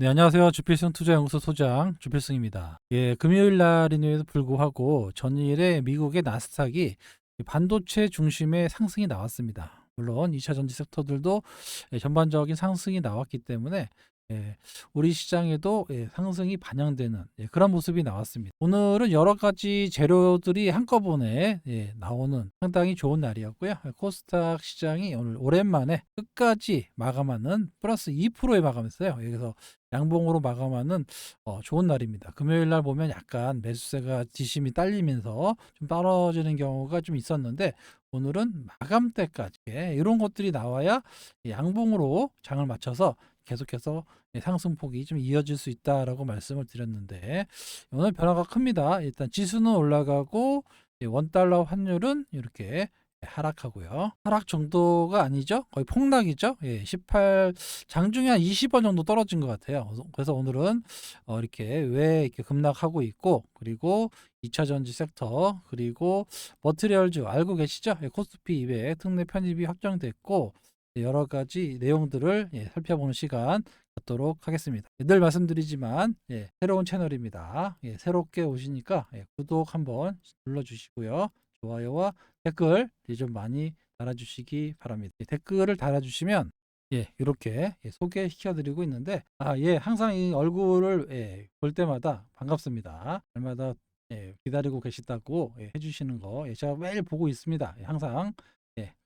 네, 안녕하세요. 주필승 투자연구소 소장 주필승입니다. 예, 금요일 날임에도 불구하고 전일에 미국의 나스닥이 반도체 중심의 상승이 나왔습니다. 물론 2차 전지 섹터들도 전반적인 상승이 나왔기 때문에 예, 우리 시장에도 상승이 반영되는 그런 모습이 나왔습니다. 오늘은 여러 가지 재료들이 한꺼번에 나오는 상당히 좋은 날이었고요. 코스닥 시장이 오늘 오랜만에 끝까지 마감하는 플러스 2%에 마감했어요. 그래서 양봉으로 마감하는 좋은 날입니다. 금요일 날 보면 약간 매수세가 뒷심이 딸리면서 좀 떨어지는 경우가 좀 있었는데 오늘은 마감 때까지 이런 것들이 나와야 양봉으로 장을 맞춰서 계속해서 상승폭이 좀 이어질 수 있다라고 말씀을 드렸는데 오늘 변화가 큽니다. 일단 지수는 올라가고 원달러 환율은 이렇게 하락하고요. 하락 정도가 아니죠. 거의 폭락이죠. 18 장중에 한 20원 정도 떨어진 것 같아요. 그래서 오늘은 이렇게 왜 이렇게 급락하고 있고 그리고 2차 전지 섹터 그리고 머티리얼즈 알고 계시죠? 코스피 200 특례 편입이 확정됐고 여러 가지 내용들을 살펴보는 시간 갖도록 하겠습니다. 늘 말씀드리지만 새로운 채널입니다. 새롭게 오시니까 구독 한번 눌러주시고요. 좋아요와 댓글 좀 많이 달아주시기 바랍니다. 댓글을 달아주시면 이렇게 소개시켜 드리고 있는데 항상 이 얼굴을 볼 때마다 반갑습니다. 날마다 기다리고 계시다고 해주시는 거 제가 매일 보고 있습니다. 항상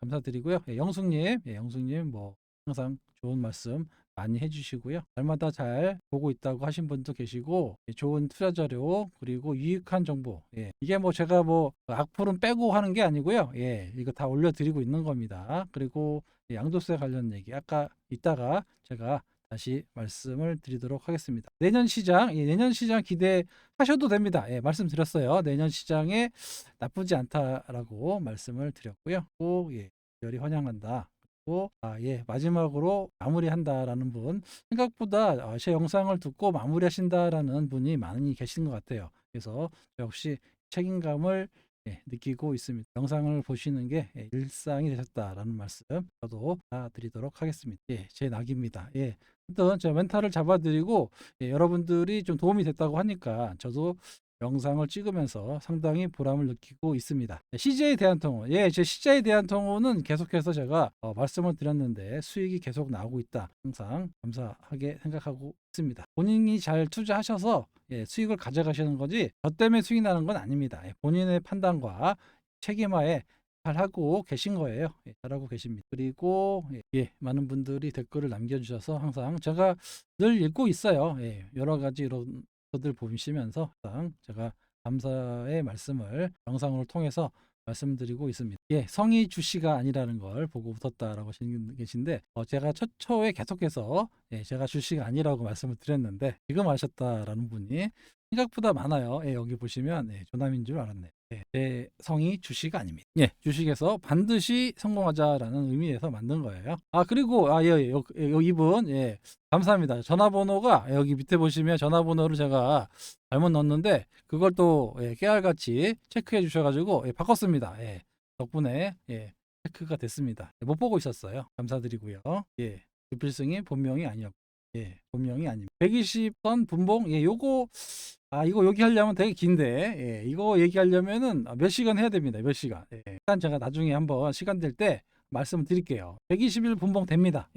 감사드리고요. 영숙님 뭐 항상 좋은 말씀 많이 해주시고요. 날마다 잘 보고 있다고 하신 분도 계시고 좋은 투자 자료 그리고 유익한 정보 이게 뭐 제가 뭐 악플은 빼고 하는 게 아니고요. 이거 다 올려드리고 있는 겁니다. 그리고 양도세 관련 얘기 아까 이따가 제가 다시 말씀을 드리도록 하겠습니다. 내년 시장 기대하셔도 됩니다. 말씀드렸어요. 내년 시장에 나쁘지 않다라고 말씀을 드렸고요. 꼭 열이 환영한다. 고 마지막으로 마무리한다라는 분 생각보다 제 영상을 듣고 마무리하신다라는 분이 많이 계신 것 같아요. 그래서 역시 책임감을 느끼고 있습니다. 영상을 보시는 게 일상이 되셨다라는 말씀 저도 다 드리도록 하겠습니다. 제 낙입니다. 하여튼 제가 멘탈을 잡아드리고 여러분들이 좀 도움이 됐다고 하니까 저도 영상을 찍으면서 상당히 보람을 느끼고 있습니다. CJ 대한통운, 제 CJ 대한통운은 계속해서 제가 말씀을 드렸는데 수익이 계속 나오고 있다. 항상 감사하게 생각하고 있습니다. 본인이 잘 투자하셔서 수익을 가져가시는 거지 저 때문에 수익이 나는 건 아닙니다. 본인의 판단과 책임하에 잘하고 계신 거예요. 잘하고 계십니다. 그리고 많은 분들이 댓글을 남겨주셔서 항상 제가 늘 읽고 있어요. 여러 가지 이런 것들 보시면서 항상 제가 감사의 말씀을 영상으로 통해서 말씀드리고 있습니다. 성이 주씨가 아니라는 걸 보고 웃었다라고 계신데 제가 초에 계속해서 제가 주씨가 아니라고 말씀을 드렸는데 지금 아셨다라는 분이 생각보다 많아요. 여기 보시면 조남인 줄 알았네요. 제 성이 주씨가 아닙니다. 주식에서 반드시 성공하자라는 의미에서 만든 거예요. 그리고 이분 감사합니다. 전화번호가 여기 밑에 보시면 전화번호를 제가 잘못 넣었는데 그걸 또 깨알같이 체크해 주셔가지고 바꿨습니다. 덕분에 체크가 됐습니다. 못 보고 있었어요. 감사드리고요. 유필승이 본명이 아니었고 본명이 아닙니다. 120선 분봉 요거 이거 얘기하려면 되게 긴데 이거 얘기하려면은 몇 시간 해야 됩니다. 몇 시간. 일단 제가 나중에 한번 시간 될 때 말씀을 드릴게요. 120일 분봉 됩니다.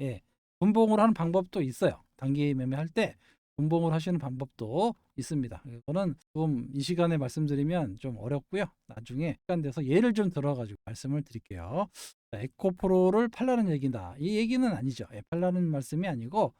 분봉을 하는 방법도 있어요. 단기 매매할 때 분봉을 하시는 방법도 있습니다. 이거는 좀 이 시간에 말씀드리면 좀 어렵고요. 나중에 시간 돼서 예를 좀 들어가지고 말씀을 드릴게요. 에코프로를 팔라는 얘기다. 이 얘기는 아니죠. 팔라는 말씀이 아니고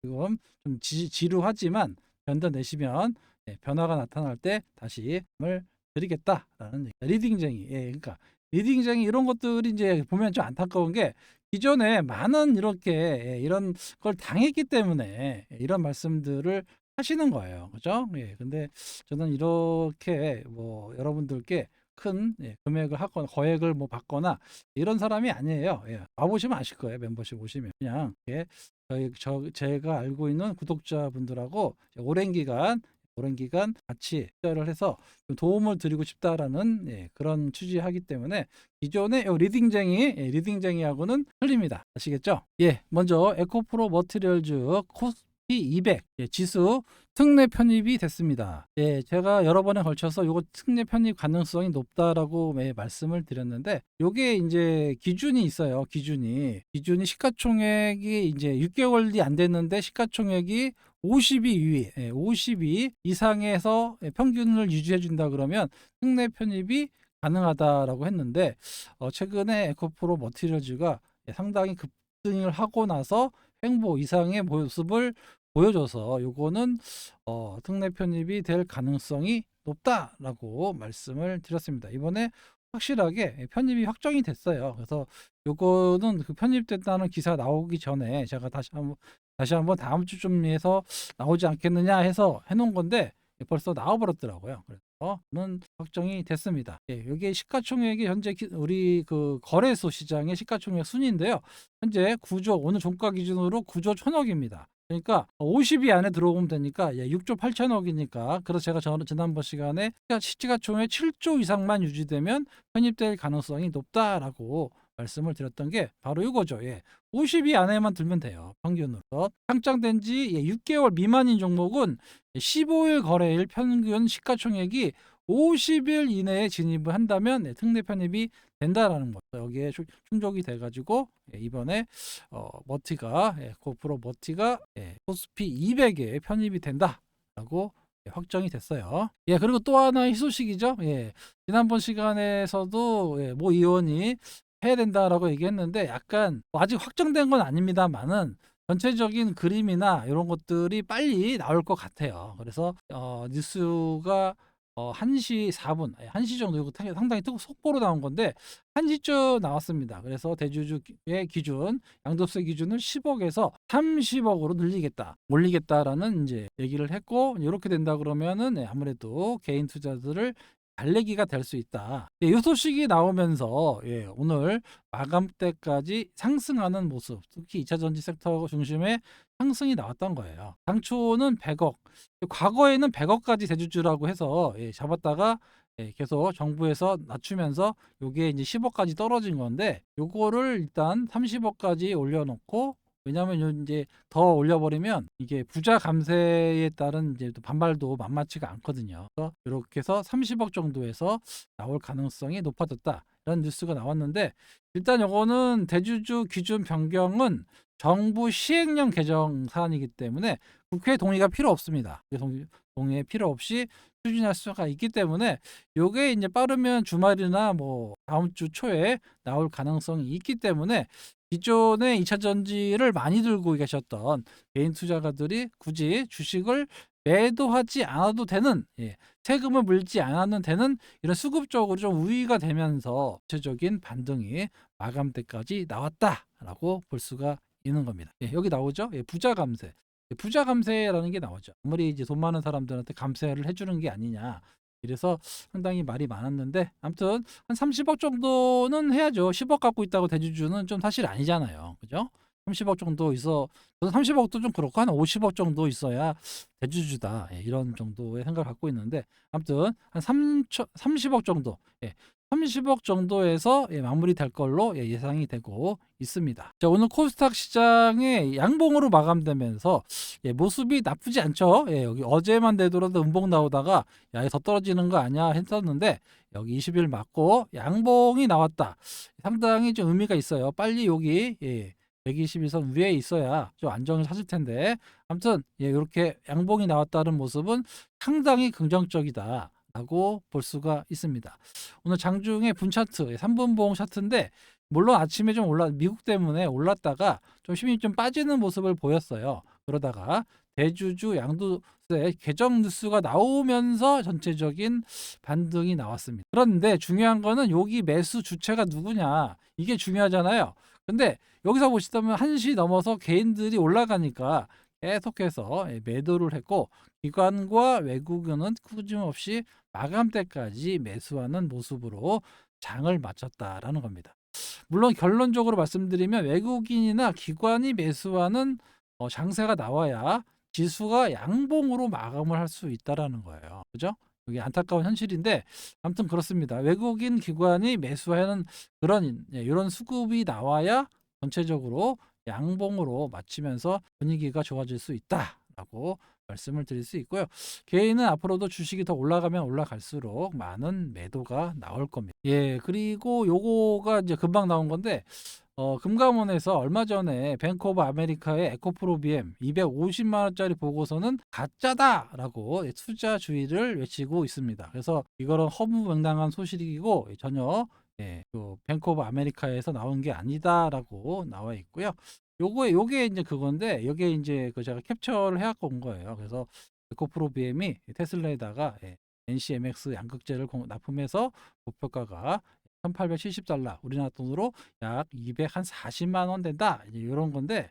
지금 좀 지루하지만 견뎌내시면 변화가 나타날 때 다시 을 드리겠다라는 얘기. 리딩쟁이. 그러니까 리딩쟁이 이런 것들이 이제 보면 좀 안타까운 게 기존에 많은 이렇게 이런 걸 당했기 때문에 이런 말씀들을 하시는 거예요. 그죠? 근데 저는 이렇게 뭐 여러분들께 큰 금액을 하거나 거액을 뭐 받거나 이런 사람이 아니에요. 와보시면 아실 거예요. 멤버십 오시면 그냥 제가 알고 있는 구독자분들하고 오랜 기간 같이 투자를 해서 도움을 드리고 싶다라는 그런 취지하기 때문에 기존의 리딩쟁이하고는 틀립니다. 아시겠죠? 먼저 에코프로 머티리얼즈 P200 지수 특례 편입이 됐습니다. 제가 여러 번에 걸쳐서 요거 특례 편입 가능성이 높다라고 말씀을 드렸는데, 요게 이제 기준이 있어요. 기준이 시가총액이 이제 6개월이 안 됐는데 시가총액이 50위 이상에서 평균을 유지해 준다 그러면 특례 편입이 가능하다라고 했는데, 최근에 에코프로 머티리얼즈가 상당히 급등을 하고 나서 횡보 이상의 모습을 보여줘서 요거는 특례 편입이 될 가능성이 높다라고 말씀을 드렸습니다. 이번에 확실하게 편입이 확정이 됐어요. 그래서 요거는 그 편입됐다는 기사 나오기 전에 제가 다시 한번 다음 주쯤에서 나오지 않겠느냐 해서 해놓은 건데 벌써 나와버렸더라고요. 그래서는 확정이 됐습니다. 여기 시가총액이 현재 우리 그 거래소 시장의 시가총액 순인데요. 현재 9조, 오늘 종가 기준으로 9조 1천억입니다. 그러니까 50위 안에 들어오면 되니까 6조 8천억이니까, 그래서 제가 지난번 시간에 시가총액 7조 이상만 유지되면 편입될 가능성이 높다라고 말씀을 드렸던 게 바로 이거죠. 50위 안에만 들면 돼요. 평균으로. 상장된 지 6개월 미만인 종목은 15일 거래일 평균 시가총액이 50일 이내에 진입을 한다면 특례 편입이 된다라는 거죠. 여기에 충족이 돼가지고 이번에 머티가 고프로 머티가 코스피 200에 편입이 된다라고 확정이 됐어요. 그리고 또 하나의 희소식이죠. 지난번 시간에서도 모 의원이 해야 된다라고 얘기했는데, 약간 아직 확정된 건 아닙니다만은 전체적인 그림이나 이런 것들이 빨리 나올 것 같아요. 그래서 뉴스가 1시 4분, 1시 정도, 이거 상당히 속보로 나온 건데 1시쯤 나왔습니다. 그래서 대주주의 기준, 양도세 기준을 10억에서 30억으로 늘리겠다, 올리겠다라는 이제 얘기를 했고, 이렇게 된다 그러면은 아무래도 개인 투자들을 달래기가 될 수 있다. 이 소식이 나오면서 오늘 마감 때까지 상승하는 모습, 특히 2차 전지 섹터 중심의 상승이 나왔던 거예요. 당초는 100억, 과거에는 100억까지 대주주라고 해서 잡았다가 계속 정부에서 낮추면서 요게 이제 10억까지 떨어진 건데, 요거를 일단 30억까지 올려놓고, 왜냐하면 이제 더 올려버리면 이게 부자 감세에 따른 이제 또 반발도 만만치가 않거든요. 그래서 이렇게 해서 30억 정도에서 나올 가능성이 높아졌다, 이런 뉴스가 나왔는데, 일단 요거는 대주주 기준 변경은 정부 시행령 개정 사안이기 때문에 국회 동의가 필요 없습니다. 동의 필요 없이 추진할 수가 있기 때문에 요게 이제 빠르면 주말이나 뭐 다음 주 초에 나올 가능성이 있기 때문에, 기존에 2차 전지를 많이 들고 계셨던 개인 투자가들이 굳이 주식을 매도하지 않아도 되는, 세금을 물지 않아도 되는 이런 수급적으로 좀 우위가 되면서 전체적인 반등이 마감 때까지 나왔다라고 볼 수가 있는 겁니다. 여기 나오죠? 부자 감세. 부자 감세라는 게 나오죠. 아무리 이제 돈 많은 사람들한테 감세를 해주는 게 아니냐. 이래서 상당히 말이 많았는데, 아무튼 한 30억 정도는 해야죠. 10억 갖고 있다고 대주주는 좀 사실 아니잖아요. 그죠? 30억 정도 있어. 저는 30억도 좀 그렇고 한 50억 정도 있어야 대주주다, 이런 정도의 생각을 갖고 있는데, 아무튼 한 30억 정도, 30억 정도에서 마무리될 걸로 예상이 되고 있습니다. 자, 오늘 코스닥 시장의 양봉으로 마감되면서 모습이 나쁘지 않죠. 여기 어제만 되더라도 음봉 나오다가 더 떨어지는 거 아니야 했었는데, 여기 20일 맞고 양봉이 나왔다. 상당히 좀 의미가 있어요. 빨리 여기 121선 위에 있어야 좀 안정을 찾을 텐데, 아무튼 이렇게 양봉이 나왔다는 모습은 상당히 긍정적이다 라고 볼 수가 있습니다. 오늘 장중에 분차트 3분봉 차트인데, 물론 아침에 좀 미국 때문에 올랐다가 좀 힘이 좀 빠지는 모습을 보였어요. 그러다가 대주주 양도세 개정 뉴스가 나오면서 전체적인 반등이 나왔습니다. 그런데 중요한 거는 여기 매수 주체가 누구냐, 이게 중요하잖아요. 근데 여기서 보시다면 1시 넘어서 개인들이 올라가니까 계속해서 매도를 했고, 기관과 외국인은 꾸준없이 마감 때까지 매수하는 모습으로 장을 마쳤다라는 겁니다. 물론 결론적으로 말씀드리면 외국인이나 기관이 매수하는 장세가 나와야 지수가 양봉으로 마감을 할 수 있다라는 거예요. 그죠? 이게 안타까운 현실인데, 아무튼 그렇습니다. 외국인 기관이 매수하는 그런 이런 수급이 나와야 전체적으로 양봉으로 맞추면서 분위기가 좋아질 수 있다. 라고 말씀을 드릴 수 있고요. 개인은 앞으로도 주식이 더 올라가면 올라갈수록 많은 매도가 나올 겁니다. 예, 그리고 요거가 이제 금방 나온 건데 금감원에서 얼마 전에 뱅크 오브 아메리카의 에코프로 BM 250만 원짜리 보고서는 가짜다라고 투자 주의를 외치고 있습니다. 그래서 이거는 허무맹랑한 소식이고 전혀 그 뱅크 오브 아메리카에서 나온 게 아니다라고 나와 있고요. 요게 이제 그건데 여기에 이제 그 제가 캡처를 해갖고 온 거예요. 그래서 에코프로 BM이 테슬라에다가 NCMX 양극재를 납품해서 목표가가 $1,870, 우리나라 돈으로 약 240만 원 된다. 이제 이런 건데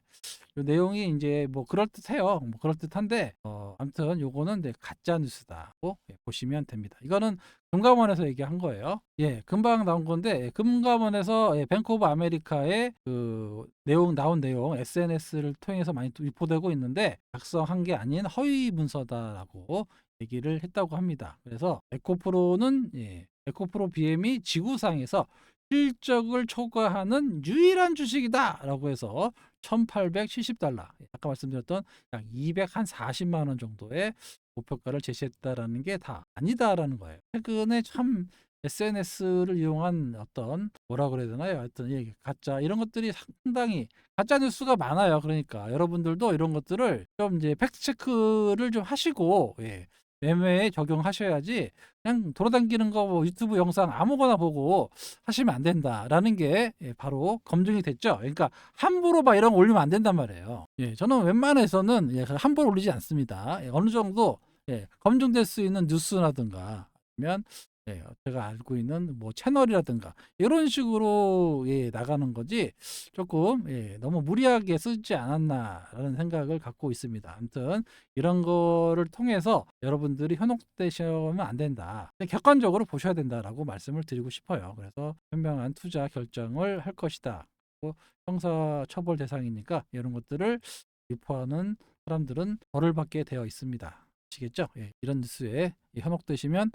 요 내용이 이제 뭐 그럴듯해요. 뭐 그럴듯한데 아무튼 요거는 이제 가짜 뉴스다고 보시면 됩니다. 이거는 금감원에서 얘기한 거예요. 예, 금방 나온 건데 금감원에서 뱅크 오브 아메리카의 그 나온 내용 SNS를 통해서 많이 유포되고 있는데 작성한 게 아닌 허위 문서다라고 얘기를 했다고 합니다. 그래서 에코프로 BM이 지구상에서 실적을 초과하는 유일한 주식이다라고 해서 $1,870, 아까 말씀드렸던 약 240만 원 정도의 목표가를 제시했다라는 게 다 아니다라는 거예요. 최근에 참 SNS를 이용한 어떤 뭐라 그래야 되나요? 하여튼 가짜 이런 것들이 상당히 가짜 뉴스가 많아요. 그러니까 여러분들도 이런 것들을 좀 이제 팩트 체크를 좀 하시고 매매에 적용하셔야지 그냥 돌아다니는 거 뭐 유튜브 영상 아무거나 보고 하시면 안 된다라는 게 바로 검증이 됐죠. 그러니까 함부로 막 이런 거 올리면 안 된단 말이에요. 저는 웬만해서는 함부로 올리지 않습니다. 어느 정도 검증될 수 있는 뉴스라든가 아니면 제가 알고 있는 뭐 채널이라든가 이런 식으로 나가는 거지 조금 너무 무리하게 쓰지 않았나라는 생각을 갖고 있습니다. 아무튼 이런 거를 통해서 여러분들이 현혹되시면 안 된다. 객관적으로 보셔야 된다라고 말씀을 드리고 싶어요. 그래서 현명한 투자 결정을 할 것이다. 형사 처벌 대상이니까 이런 것들을 유포하는 사람들은 벌을 받게 되어 있습니다. 아시겠죠? 이런 뉴스에 현혹되시면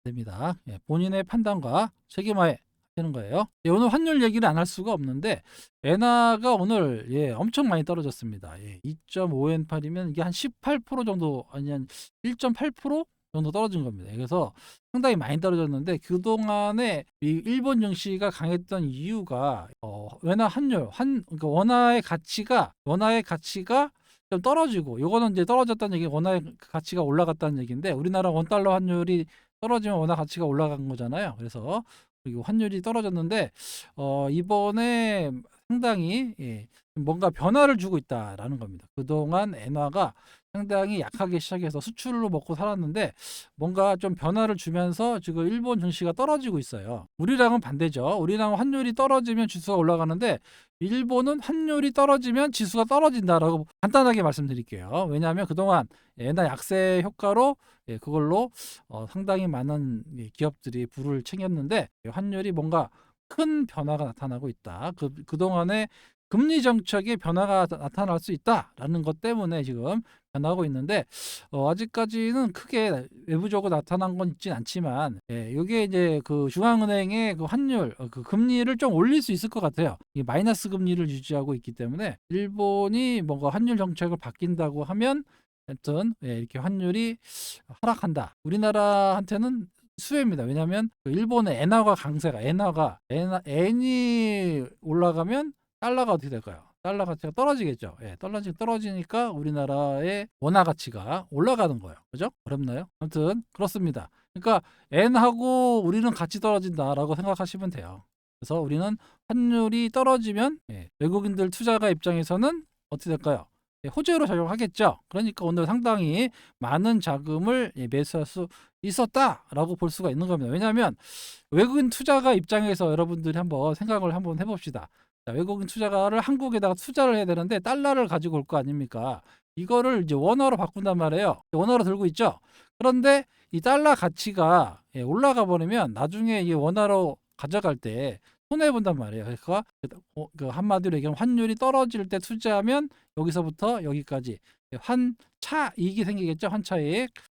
됩니다. 본인의 판단과 책임하에 하는 거예요. 오늘 환율 얘기를 안 할 수가 없는데 엔화가 오늘 엄청 많이 떨어졌습니다. 2.5엔팔이면 이게 한 18% 정도 아니 한 1.8% 정도 떨어진 겁니다. 그래서 상당히 많이 떨어졌는데 그동안에 이 일본 증시가 강했던 이유가 엔화 환율 그러니까 원화의 가치가 좀 떨어지고 요거는 이제 떨어졌다는 얘기 원화의 가치가 올라갔다는 얘기인데 우리나라 원달러 환율이 떨어지면 원화 가치가 올라간 거잖아요. 그래서 그리고 환율이 떨어졌는데 이번에 상당히 뭔가 변화를 주고 있다라는 겁니다. 그동안 엔화가 상당히 약하게 시작해서 수출로 먹고 살았는데 뭔가 좀 변화를 주면서 지금 일본 증시가 떨어지고 있어요. 우리랑은 반대죠. 우리랑 환율이 떨어지면 지수가 올라가는데 일본은 환율이 떨어지면 지수가 떨어진다라고 간단하게 말씀드릴게요. 왜냐하면 그동안 엔화 약세 효과로 그걸로 상당히 많은 기업들이 부를 챙겼는데 환율이 뭔가 큰 변화가 나타나고 있다. 그동안에 금리 정책의 변화가 나타날 수 있다라는 것 때문에 지금 변하고 있는데 아직까지는 크게 외부적으로 나타난 건 있진 않지만 이게 이제 그 중앙은행의 그 환율 그 금리를 좀 올릴 수 있을 것 같아요. 이 마이너스 금리를 유지하고 있기 때문에 일본이 뭔가 환율 정책을 바뀐다고 하면 하여튼 이렇게 환율이 하락한다. 우리나라한테는 수혜입니다. 왜냐하면 일본의 엔화가 강세가 엔이 올라가면 달러가 어떻게 될까요? 달러 가치가 떨어지겠죠. 떨어지니까 우리나라의 원화 가치가 올라가는 거예요. 그죠? 어렵나요? 아무튼 그렇습니다. 그러니까 엔하고 우리는 같이 떨어진다라고 생각하시면 돼요. 그래서 우리는 환율이 떨어지면 외국인들 투자가 입장에서는 어떻게 될까요? 호재로 작용하겠죠. 그러니까 오늘 상당히 많은 자금을 매수할 수 있었다라고 볼 수가 있는 겁니다. 왜냐하면 외국인 투자가 입장에서 여러분들이 한번 생각을 한번 해봅시다. 자, 외국인 투자가를 한국에다가 투자를 해야 되는데 달러를 가지고 올 거 아닙니까? 이거를 이제 원화로 바꾼단 말이에요. 원화로 들고 있죠. 그런데 이 달러 가치가 올라가 버리면 나중에 이 원화로 가져갈 때 손해 본단 말이에요. 그러니까 그 한마디로 얘기하면 환율이 떨어질 때 투자하면 여기서부터 여기까지 환차익이 생기겠죠.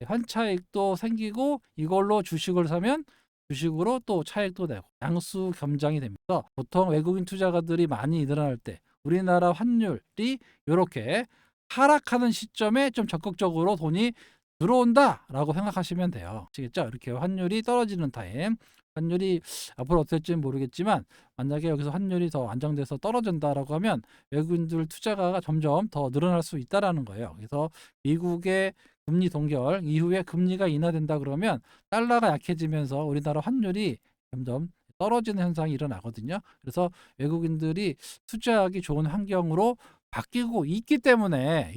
환차익도 생기고 이걸로 주식을 사면 주식으로 또 차익도 되고 양수 겸장이 됩니다. 보통 외국인 투자가들이 많이 늘어날 때 우리나라 환율이 이렇게 하락하는 시점에 좀 적극적으로 돈이 들어온다라고 생각하시면 돼요. 아시겠죠? 이렇게 환율이 떨어지는 타임, 환율이 앞으로 어떨지는 모르겠지만 만약에 여기서 환율이 더 안정돼서 떨어진다라고 하면 외국인들 투자가 점점 더 늘어날 수 있다라는 거예요. 그래서 미국의 금리 동결 이후에 금리가 인하된다 그러면 달러가 약해지면서 우리나라 환율이 점점 떨어지는 현상이 일어나거든요. 그래서 외국인들이 투자하기 좋은 환경으로 바뀌고 있기 때문에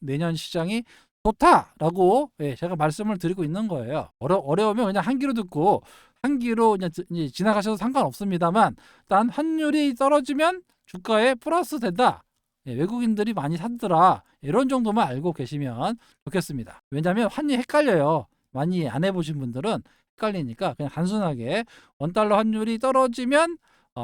내년 시장이 좋다라고 제가 말씀을 드리고 있는 거예요. 어려우면 그냥 한 귀로 듣고 한 귀로 그냥 이제 지나가셔도 상관없습니다만 일단 환율이 떨어지면 주가에 플러스 된다. 외국인들이 많이 사더라. 이런 정도만 알고 계시면 좋겠습니다. 왜냐하면 환율이 헷갈려요. 많이 안 해보신 분들은 헷갈리니까 그냥 단순하게 원달러 환율이 떨어지면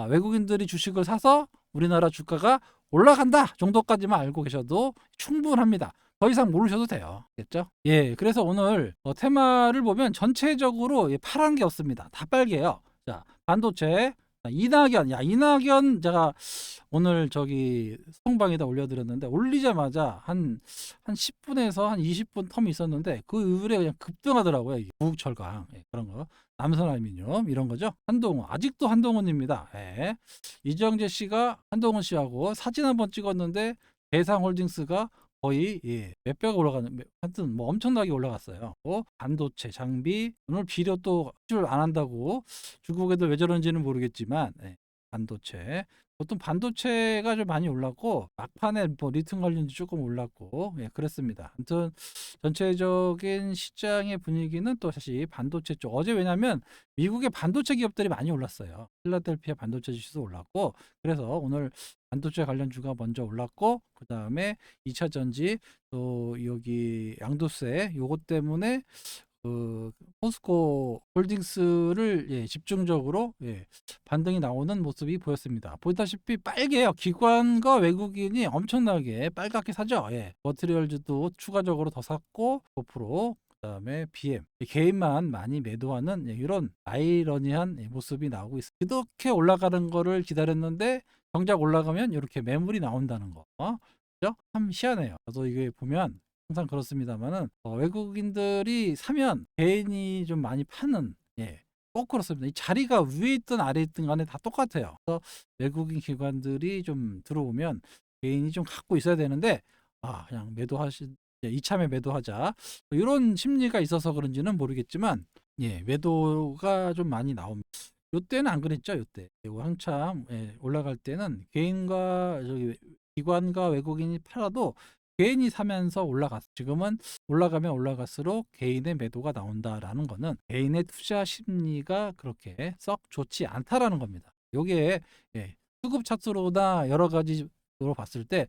외국인들이 주식을 사서 우리나라 주가가 올라간다 정도까지만 알고 계셔도 충분합니다. 더 이상 모르셔도 돼요. 겠죠? 예, 그래서 오늘 테마를 보면 전체적으로 파란 게 없습니다. 다 빨개요. 자, 반도체, 이낙연 제가 오늘 저기 소통방에다 올려드렸는데 올리자마자 한 10분에서 한 20분 텀이 있었는데 그 이후에 그냥 급등하더라고요. 구국철강 그런 거, 남선알미늄 이런 거죠. 한동훈 아직도 한동훈입니다. 이정재 씨가 한동훈 씨하고 사진 한번 찍었는데 대상홀딩스가 거의 몇백 올라가는 하여튼 뭐 엄청나게 올라갔어요. 반도체 장비 오늘 비료 또 수출 안 한다고 중국 애들 왜 저런지는 모르겠지만 반도체 보통 반도체가 좀 많이 올랐고 막판에 뭐 리튬 관련주 조금 올랐고 그랬습니다. 아무튼 전체적인 시장의 분위기는 또 다시 반도체 쪽 어제 왜냐면 미국의 반도체 기업들이 많이 올랐어요. 필라델피아 반도체 지수도 올랐고 그래서 오늘 반도체 관련주가 먼저 올랐고 그 다음에 2차 전지 또 여기 양도세 요것 때문에 그 포스코 홀딩스를 집중적으로 반등이 나오는 모습이 보였습니다. 보다시피 빨개요. 기관과 외국인이 엄청나게 빨갛게 사죠. 머티리얼즈도 추가적으로 더 샀고 5%, 그다음에 BM 개인만 많이 매도하는 이런 아이러니한 모습이 나오고 있어요. 이렇게 올라가는 거를 기다렸는데 정작 올라가면 이렇게 매물이 나온다는 거. 그죠? 참 희한해요. 저도 이게 보면 항상 그렇습니다만은 외국인들이 사면 개인이 좀 많이 파는 꼭 그렇습니다. 이 자리가 위에 있든 아래에 있든 간에 다 똑같아요. 그래서 외국인 기관들이 좀 들어오면 개인이 좀 갖고 있어야 되는데 그냥 이참에 매도하자 이런 심리가 있어서 그런지는 모르겠지만 매도가 좀 많이 나옵니다. 요때는 안 그랬죠. 요때 한참 올라갈 때는 개인과 저기 기관과 외국인이 팔아도 개인이 사면서 올라갔어. 지금은 올라가면 올라갈수록 개인의 매도가 나온다라는 거는 개인의 투자 심리가 그렇게 썩 좋지 않다라는 겁니다. 요게 수급 차트로나 여러 가지로 봤을 때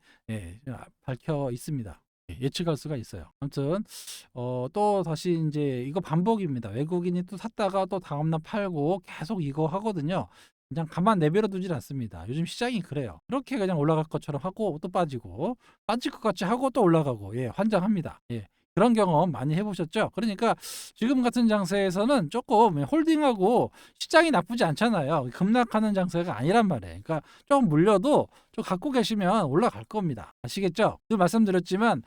밝혀 있습니다. 예측할 수가 있어요. 아무튼 또 다시 이제 이거 반복입니다. 외국인이 또 샀다가 또 다음날 팔고 계속 이거 하거든요. 그냥 가만 내버려 두질 않습니다. 요즘 시장이 그래요. 그렇게 그냥 올라갈 것처럼 하고 또 빠지고 빠질 것 같이 하고 또 올라가고 환장합니다. 그런 경험 많이 해보셨죠? 그러니까 지금 같은 장세에서는 조금 홀딩하고 시장이 나쁘지 않잖아요. 급락하는 장세가 아니란 말이에요. 그러니까 좀 물려도 좀 갖고 계시면 올라갈 겁니다. 아시겠죠? 늘 말씀드렸지만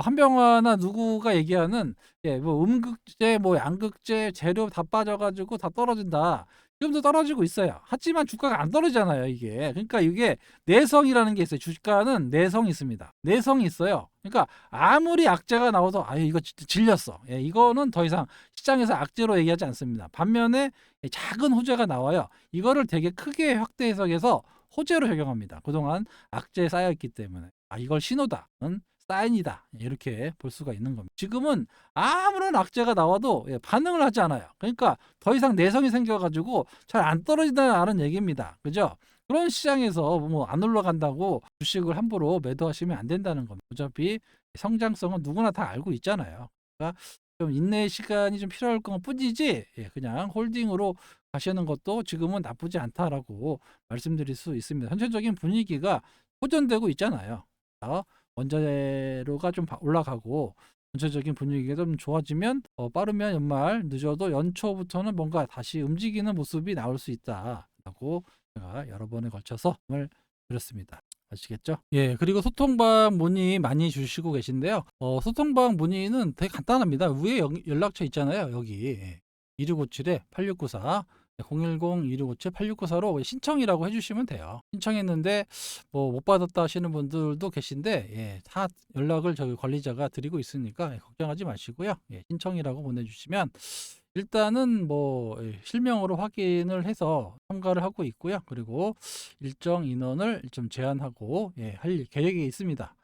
한병화나 누구가 얘기하는 뭐 음극재 뭐 양극재 재료 다 빠져가지고 다 떨어진다. 지금도 떨어지고 있어요. 하지만 주가가 안 떨어지잖아요, 이게. 그러니까 이게 내성이라는 게 있어요. 주가는 내성이 있습니다. 내성이 있어요. 그러니까 아무리 악재가 나와도 이거 진짜 질렸어. 이거는 더 이상 시장에서 악재로 얘기하지 않습니다. 반면에 작은 호재가 나와요. 이거를 되게 크게 확대 해석해서 호재로 적용합니다. 그동안 악재에 쌓여있기 때문에 이걸 신호다. 사인이다. 이렇게 볼 수가 있는 겁니다. 지금은 아무런 악재가 나와도 반응을 하지 않아요. 그러니까 더 이상 내성이 생겨가지고 잘 안 떨어진다는 얘기입니다. 그죠? 그런 시장에서 뭐 안 올라간다고 주식을 함부로 매도하시면 안 된다는 겁니다. 어차피 성장성은 누구나 다 알고 있잖아요. 그러니까 좀 인내의 시간이 좀 필요할 것 뿐이지 그냥 홀딩으로 가시는 것도 지금은 나쁘지 않다라고 말씀드릴 수 있습니다. 전체적인 분위기가 호전되고 있잖아요. 원자재료가 좀 올라가고 전체적인 분위기가 좀 좋아지면 빠르면 연말 늦어도 연초부터는 뭔가 다시 움직이는 모습이 나올 수 있다라고 제가 여러 번에 걸쳐서 말을 드렸습니다. 아시겠죠? 예, 그리고 소통방 문의 많이 주시고 계신데요. 소통방 문의는 되게 간단합니다. 위에 연락처 있잖아요. 여기 2657-8694 010-2657-8694로 신청이라고 해주시면 돼요. 신청했는데 뭐 못 받았다 하시는 분들도 계신데 예, 다 연락을 저희 관리자가 드리고 있으니까 걱정하지 마시고요. 예, 신청이라고 보내주시면 일단은 뭐 실명으로 확인을 해서 참가를 하고 있고요. 그리고 일정 인원을 좀 제한하고 할 계획이 있습니다.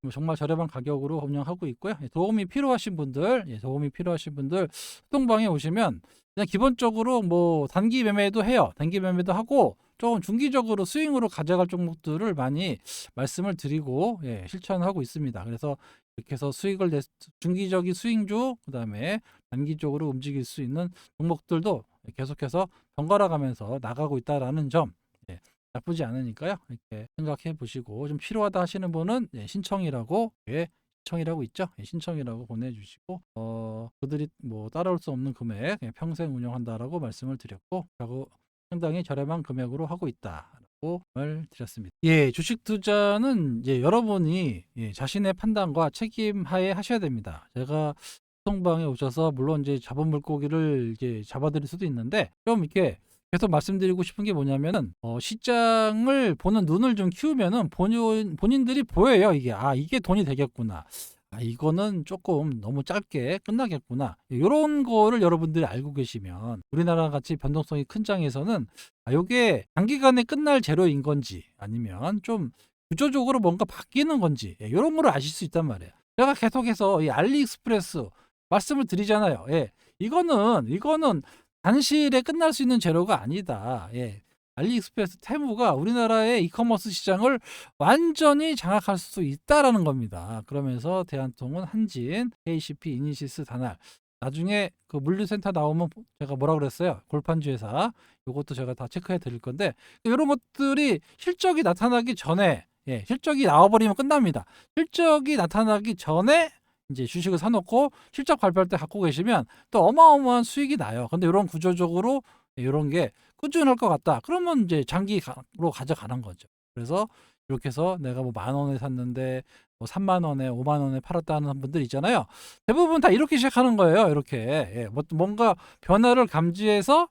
뭐 정말 저렴한 가격으로 운영하고 있고요. 도움이 필요하신 분들, 도움이 필요하신 분들 소통방에 오시면 그냥 기본적으로 뭐 단기 매매도 해요. 단기 매매도 하고 조금 중기적으로 스윙으로 가져갈 종목들을 많이 말씀을 드리고 실천하고 있습니다. 그래서 이렇게 해서 수익을 중기적인 스윙주, 그다음에 단기적으로 움직일 수 있는 종목들도 계속해서 번갈아 가면서 나가고 있다라는 점 나쁘지 않으니까요. 이렇게 생각해 보시고 좀 필요하다 하시는 분은 신청이라고 신청이라고 있죠. 신청이라고 보내주시고 그들이 뭐 따라올 수 없는 금액 평생 운영한다라고 말씀을 드렸고 상당히 저렴한 금액으로 하고 있다라고 말을 드렸습니다. 예, 주식 투자는 여러분이 자신의 판단과 책임하에 하셔야 됩니다. 제가 소통방에 오셔서 물론 이제 잡은 물고기를 이제 잡아드릴 수도 있는데 좀 이렇게 계속 말씀드리고 싶은 게 뭐냐면은 시장을 보는 눈을 좀 키우면은 본인들이 보여요. 이게 돈이 되겠구나. 이거는 조금 너무 짧게 끝나겠구나. 이런 거를 여러분들이 알고 계시면 우리나라 같이 변동성이 큰 장에서는 이게 단기간에 끝날 재료인 건지 아니면 좀 구조적으로 뭔가 바뀌는 건지 이런 거를 아실 수 있단 말이에요. 제가 계속해서 이 알리익스프레스 말씀을 드리잖아요. 이거는 단시일에 끝날 수 있는 재료가 아니다. 알리익스프레스 테무가 우리나라의 이커머스 시장을 완전히 장악할 수 있다라는 겁니다. 그러면서 대한통운, 한진, KCP, 이니시스, 다날 나중에 그 물류센터 나오면 제가 뭐라 그랬어요? 골판주 회사 이것도 제가 다 체크해 드릴 건데 이런 것들이 실적이 나타나기 전에 실적이 나와버리면 끝납니다. 실적이 나타나기 전에 이제 주식을 사놓고 실적 발표할 때 갖고 계시면 또 어마어마한 수익이 나요. 근데 이런 구조적으로 이런 게 꾸준할 것 같다. 그러면 이제 장기로 가져가는 거죠. 그래서 이렇게 해서 내가 뭐 10,000원에 샀는데 뭐 30,000원에 50,000원에 팔았다는 분들 있잖아요. 대부분 다 이렇게 시작하는 거예요. 이렇게 뭔가 변화를 감지해서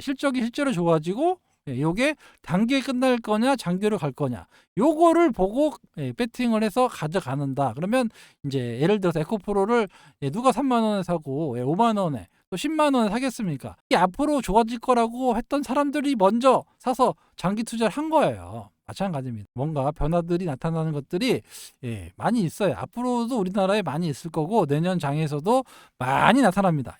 실적이 실제로 좋아지고 요게 단기에 끝날 거냐 장기로 갈 거냐 요거를 보고 배팅을 해서 가져가는다. 그러면 이제 예를 들어서 에코프로를 누가 3만원에 사고 5만원에 또 10만원에 사겠습니까? 이게 앞으로 좋아질 거라고 했던 사람들이 먼저 사서 장기 투자를 한 거예요. 마찬가지입니다. 뭔가 변화들이 나타나는 것들이 많이 있어요. 앞으로도 우리나라에 많이 있을 거고 내년 장에서도 많이 나타납니다.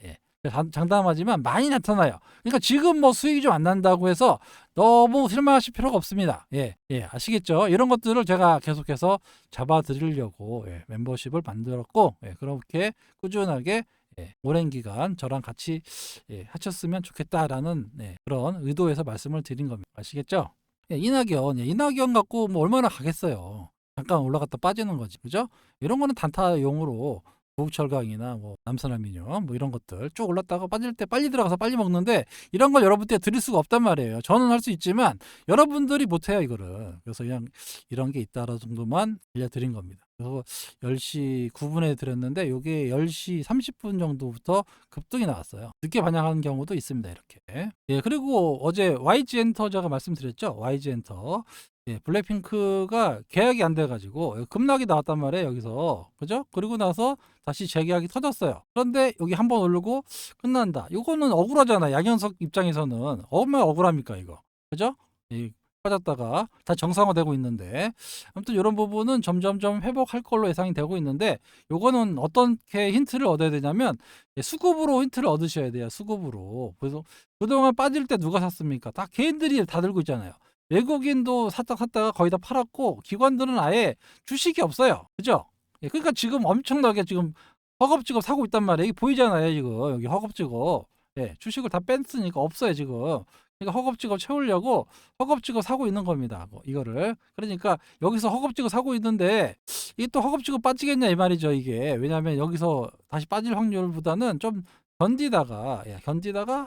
장담하지만 많이 나타나요. 그러니까 지금 뭐 수익이 좀 안 난다고 해서 너무 실망하실 필요가 없습니다. 아시겠죠? 이런 것들을 제가 계속해서 잡아 드리려고 멤버십을 만들었고 그렇게 꾸준하게 오랜 기간 저랑 같이 하셨으면 좋겠다라는 그런 의도에서 말씀을 드린 겁니다. 아시겠죠? 이낙연 갖고 뭐 얼마나 가겠어요. 잠깐 올라갔다 빠지는 거지, 그죠? 이런 거는 단타용으로 부국철강이나 뭐 남선알미늄 뭐 이런 것들 쭉 올랐다가 빠질 때 빨리 들어가서 빨리 먹는데 이런 걸 여러분한테 드릴 수가 없단 말이에요. 저는 할 수 있지만 여러분들이 못해요 이거를. 그래서 그냥 이런 게 있다라 정도만 알려드린 겁니다. 그래서 10시 9분에 드렸는데 이게 10시 30분 정도부터 급등이 나왔어요. 늦게 반영하는 경우도 있습니다. 이렇게. 그리고 어제 YG엔터 제가 말씀드렸죠. YG엔터. 블랙핑크가 계약이 안 돼가지고 급락이 나왔단 말이에요 여기서. 그죠? 그리고 나서 다시 재계약이 터졌어요. 그런데 여기 한번 오르고 끝난다. 이거는 억울하잖아. 양현석 입장에서는 얼마나 억울합니까 이거. 그죠? 빠졌다가 다 정상화되고 있는데 아무튼 이런 부분은 점점점 회복할 걸로 예상이 되고 있는데 요거는 어떻게 힌트를 얻어야 되냐면 수급으로 힌트를 얻으셔야 돼요. 수급으로. 그래서 그동안 빠질 때 누가 샀습니까? 다 개인들이 다 들고 있잖아요. 외국인도 샀다가 거의 다 팔았고 기관들은 아예 주식이 없어요. 그죠? 그러니까 지금 엄청나게 지금 허겁지겁 사고 있단 말이에요. 이게 보이잖아요. 지금 여기 허겁지겁. 주식을 다 뺐으니까 없어요 지금. 그러니까 허겁지겁 채우려고 허겁지겁 사고 있는 겁니다. 이거를. 그러니까 여기서 허겁지겁 사고 있는데 이게 또 허겁지겁 빠지겠냐 이 말이죠. 이게 왜냐하면 여기서 다시 빠질 확률보다는 좀 견디다가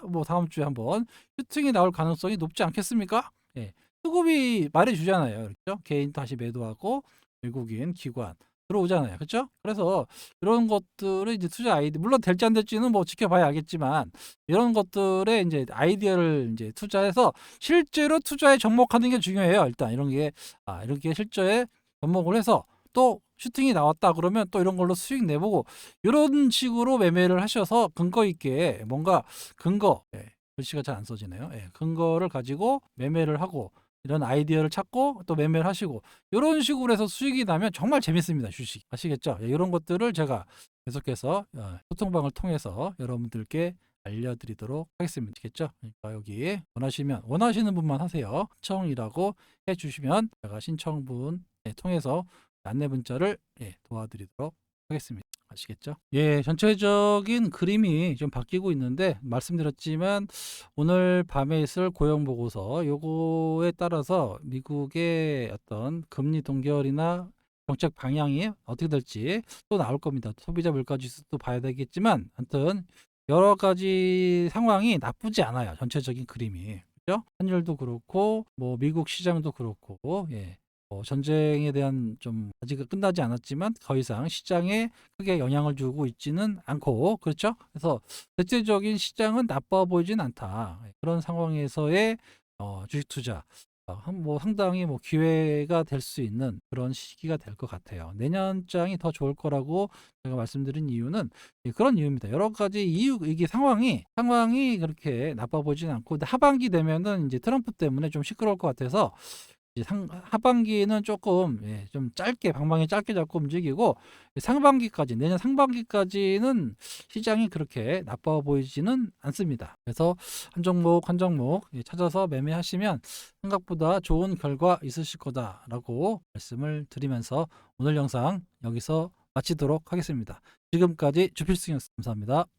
뭐 다음 주에 한번 슈팅이 나올 가능성이 높지 않겠습니까? 수급이 말해주잖아요. 그렇죠? 개인 다시 매도하고 외국인 기관 들어오잖아요. 그렇죠? 그래서 이런 것들을 이제 투자 아이디 물론 될지 안 될지는 뭐 지켜봐야 알겠지만 이런 것들에 이제 아이디어를 이제 투자해서 실제로 투자에 접목하는 게 중요해요. 일단 이런 게 이렇게 실제에 접목을 해서 또 슈팅이 나왔다 그러면 또 이런 걸로 수익 내보고 이런 식으로 매매를 하셔서 근거 있게 뭔가 근거 글씨가 잘 안 써지네요. 근거를 가지고 매매를 하고 이런 아이디어를 찾고 또 매매를 하시고 이런 식으로 해서 수익이 나면 정말 재밌습니다. 주식 아시겠죠? 이런 것들을 제가 계속해서 소통방을 통해서 여러분들께 알려드리도록 하겠습니다. 아시겠죠? 그러니까 여기 원하시는 분만 하세요. 신청이라고 해주시면 제가 신청분 통해서 안내 문자를 도와드리도록 하겠습니다. 아시겠죠? 전체적인 그림이 좀 바뀌고 있는데 말씀드렸지만 오늘 밤에 있을 고용 보고서 요거에 따라서 미국의 어떤 금리 동결이나 정책 방향이 어떻게 될지 또 나올 겁니다. 소비자 물가 지수도 봐야 되겠지만 아무튼 여러 가지 상황이 나쁘지 않아요. 전체적인 그림이. 그죠? 환율도 그렇고 뭐 미국 시장도 그렇고 전쟁에 대한 좀 아직 끝나지 않았지만 더 이상 시장에 크게 영향을 주고 있지는 않고 그렇죠? 그래서 대체적인 시장은 나빠 보이진 않다. 그런 상황에서의 주식 투자 뭐 상당히 뭐 기회가 될 수 있는 그런 시기가 될 것 같아요. 내년장이 더 좋을 거라고 제가 말씀드린 이유는 그런 이유입니다. 여러 가지 이유 이게 상황이 그렇게 나빠 보이진 않고 근데 하반기 되면은 이제 트럼프 때문에 좀 시끄러울 것 같아서 이제 하반기는 조금 좀 짧게 방망이 짧게 잡고 움직이고 상반기까지 내년 상반기까지는 시장이 그렇게 나빠 보이지는 않습니다. 그래서 한 종목 한 종목 찾아서 매매하시면 생각보다 좋은 결과 있으실 거다라고 말씀을 드리면서 오늘 영상 여기서 마치도록 하겠습니다. 지금까지 주필승이었습니다. 감사합니다.